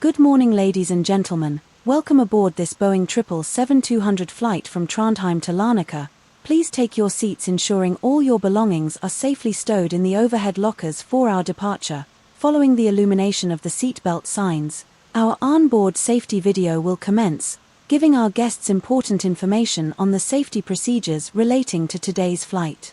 Good morning, ladies and gentlemen. Welcome aboard this Boeing 777-200 flight from Trondheim to Larnaca. Please take your seats, ensuring all your belongings are safely stowed in the overhead lockers for our departure. Following the illumination of the seatbelt signs, our onboard safety video will commence, giving our guests important information on the safety procedures relating to today's flight.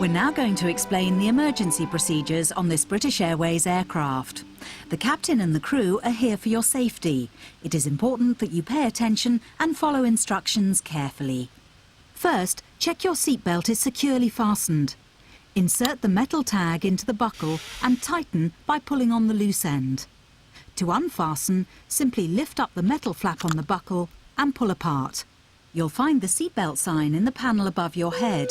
We're now going to explain the emergency procedures on this British Airways aircraft. The captain and the crew are here for your safety. It is important that you pay attention and follow instructions carefully. First, check your seatbelt is securely fastened. Insert the metal tag into the buckle and tighten by pulling on the loose end. To unfasten, simply lift up the metal flap on the buckle and pull apart. You'll find the seatbelt sign in the panel above your head.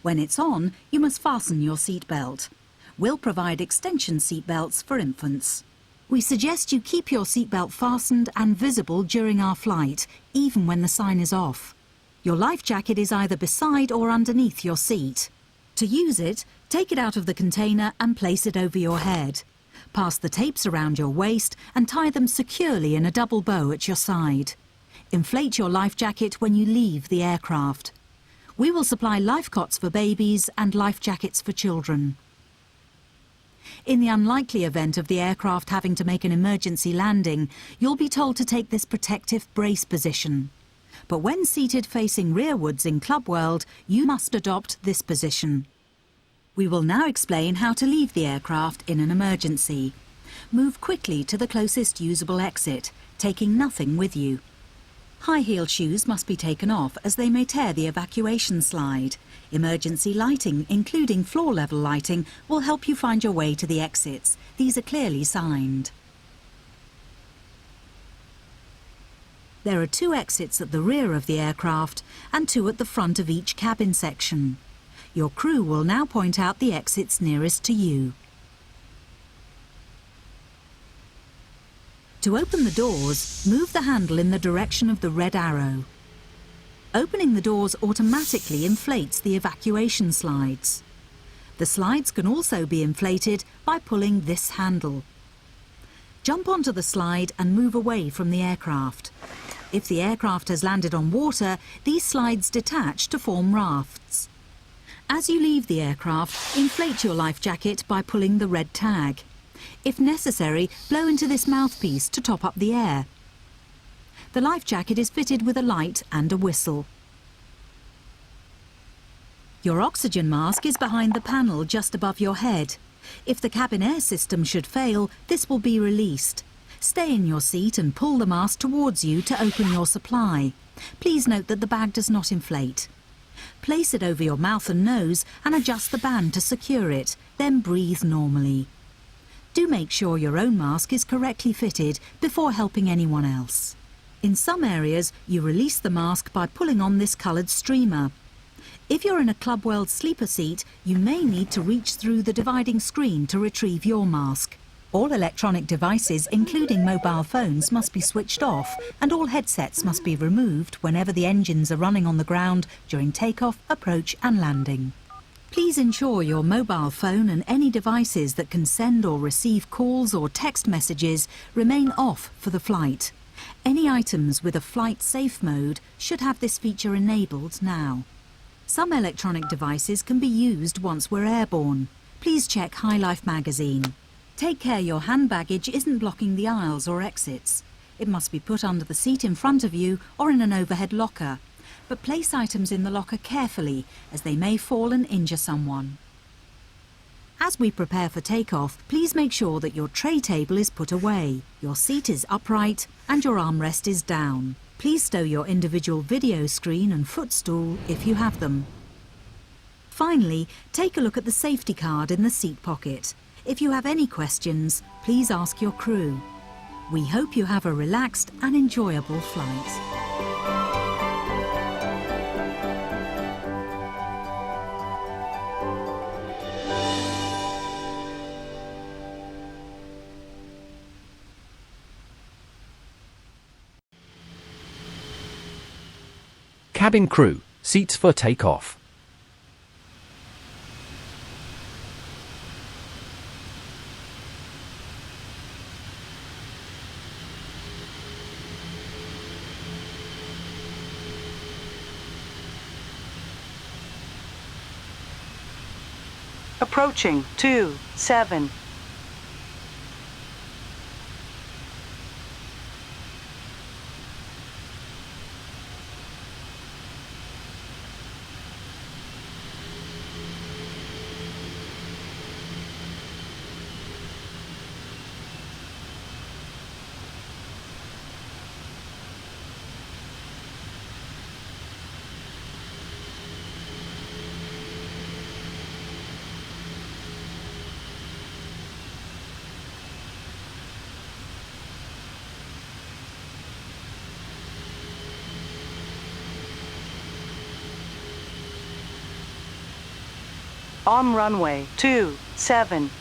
When it's on, you must fasten your seatbelt. We'll provide extension seatbelts for infants. We suggest you keep your seatbelt fastened and visible during our flight, even when the sign is off. Your life jacket is either beside or underneath your seat. To use it, take it out of the container and place it over your head. Pass the tapes around your waist and tie them securely in a double bow at your side. Inflate your life jacket when you leave the aircraft. We will supply life cots for babies and life jackets for children. In the unlikely event of the aircraft having to make an emergency landing, you'll be told to take this protective brace position. But when seated facing rearwards in Club World, you must adopt this position. We will now explain how to leave the aircraft in an emergency. Move quickly to the closest usable exit, taking nothing with you. High-heeled shoes must be taken off as they may tear the evacuation slide. Emergency lighting, including floor-level lighting, will help you find your way to the exits. These are clearly signed. There are 2 exits at the rear of the aircraft and 2 at the front of each cabin section. Your crew will now point out the exits nearest to you. To open the doors, move the handle in the direction of the red arrow. Opening the doors automatically inflates the evacuation slides. The slides can also be inflated by pulling this handle. Jump onto the slide and move away from the aircraft. If the aircraft has landed on water, these slides detach to form rafts. As you leave the aircraft, inflate your life jacket by pulling the red tag. If necessary, blow into this mouthpiece to top up the air. The life jacket is fitted with a light and a whistle. Your oxygen mask is behind the panel just above your head. If the cabin air system should fail, this will be released. Stay in your seat and pull the mask towards you to open your supply. Please note that the bag does not inflate. Place it over your mouth and nose and adjust the band to secure it, then breathe normally. Do make sure your own mask is correctly fitted before helping anyone else. In some areas, you release the mask by pulling on this coloured streamer. If you're in a Club World sleeper seat, you may need to reach through the dividing screen to retrieve your mask. All electronic devices, including mobile phones, must be switched off, and all headsets must be removed whenever the engines are running on the ground during takeoff, approach and landing. Please ensure your mobile phone and any devices that can send or receive calls or text messages remain off for the flight. Any items with a flight safe mode should have this feature enabled now. Some electronic devices can be used once we're airborne. Please check High Life magazine. Take care your hand baggage isn't blocking the aisles or exits. It must be put under the seat in front of you or in an overhead locker. But place items in the locker carefully, as they may fall and injure someone. As we prepare for takeoff, please make sure that your tray table is put away, your seat is upright and your armrest is down. Please stow your individual video screen and footstool if you have them. Finally, take a look at the safety card in the seat pocket. If you have any questions, please ask your crew. We hope you have a relaxed and enjoyable flight. Cabin crew, seats for takeoff. Approaching 27. On runway 27.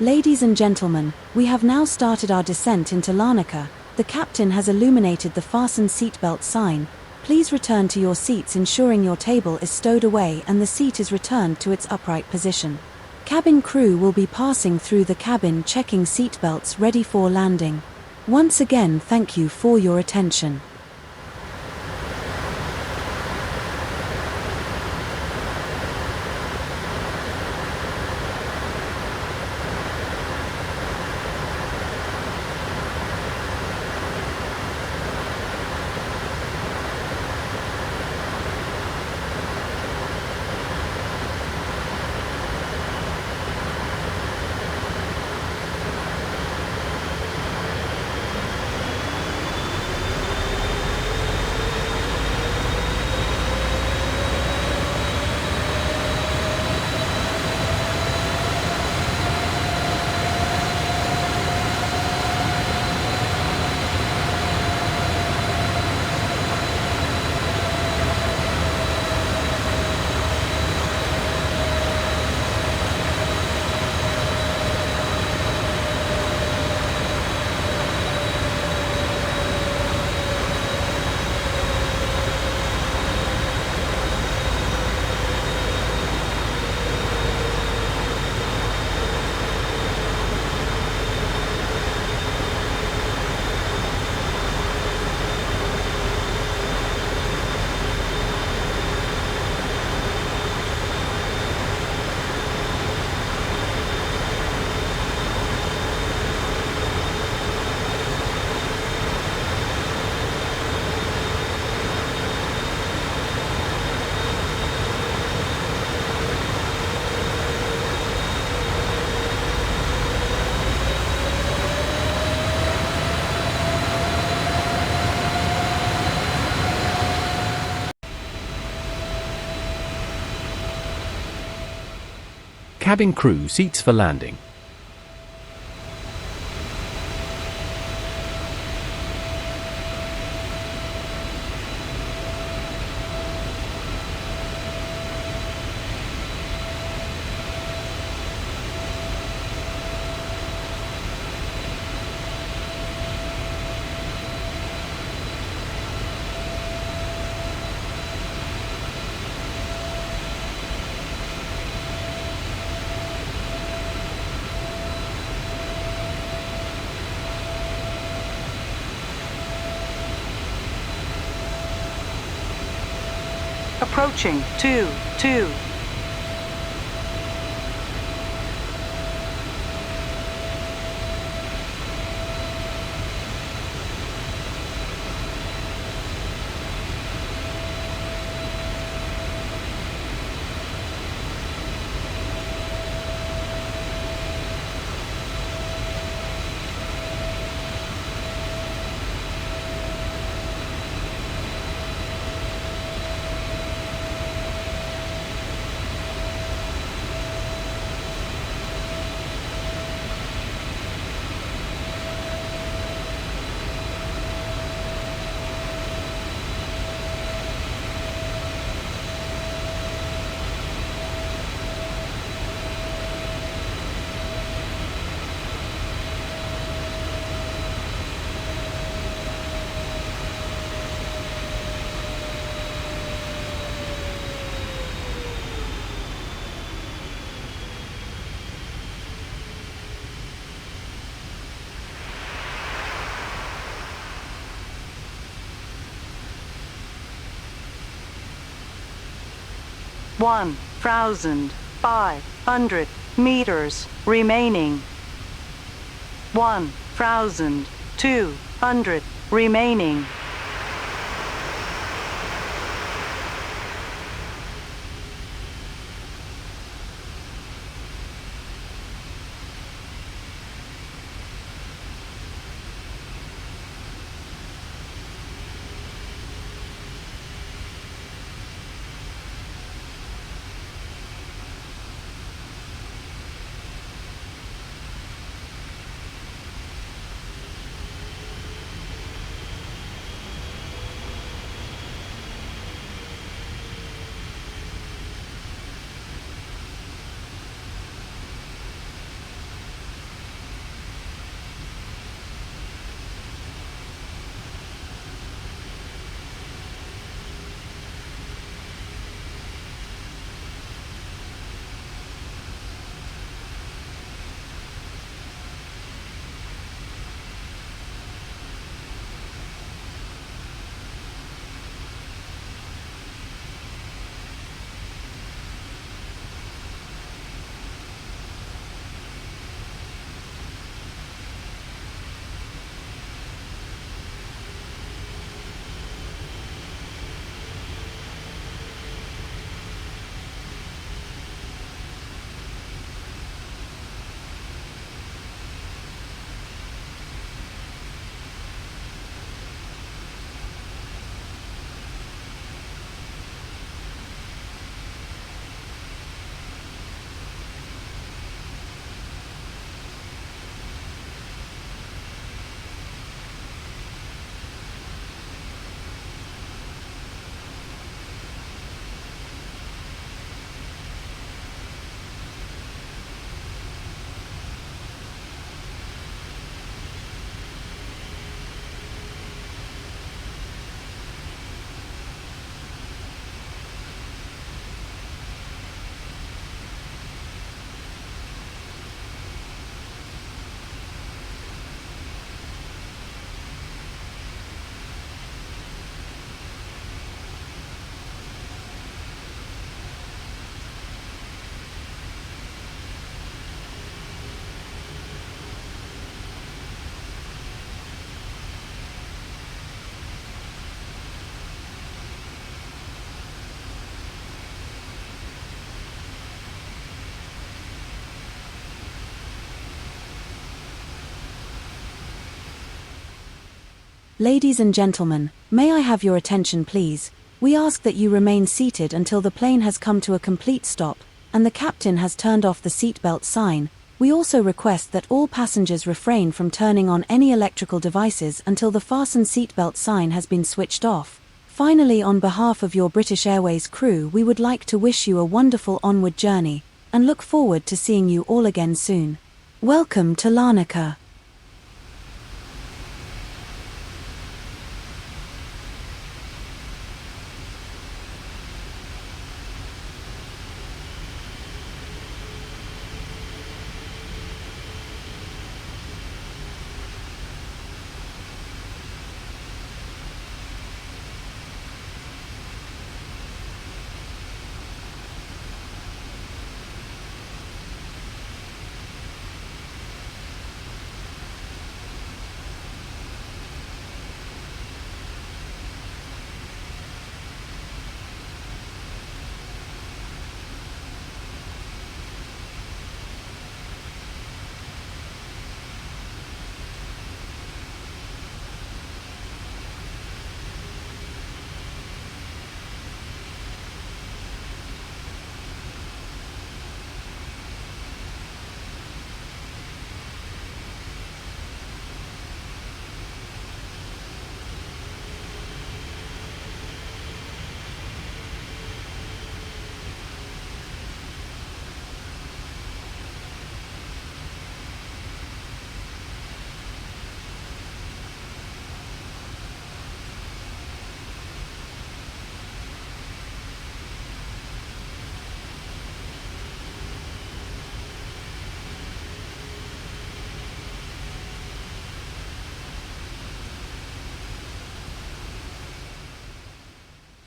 Ladies and gentlemen, we have now started our descent into Larnaca. The captain has illuminated the fasten seatbelt sign. Please return to your seats, ensuring your table is stowed away and the seat is returned to its upright position. Cabin crew will be passing through the cabin checking seatbelts ready for landing. Once again, thank you for your attention. Cabin crew seats for landing. Approaching 2-2. $1,500 remaining. 1,200 remaining. Ladies and gentlemen, may I have your attention please? We ask that you remain seated until the plane has come to a complete stop, and the captain has turned off the seatbelt sign. We also request that all passengers refrain from turning on any electrical devices until the fasten seatbelt sign has been switched off. Finally, on behalf of your British Airways crew, we would like to wish you a wonderful onward journey, and look forward to seeing you all again soon. Welcome to Larnaca.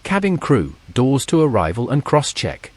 Cabin crew, doors to arrival and cross-check.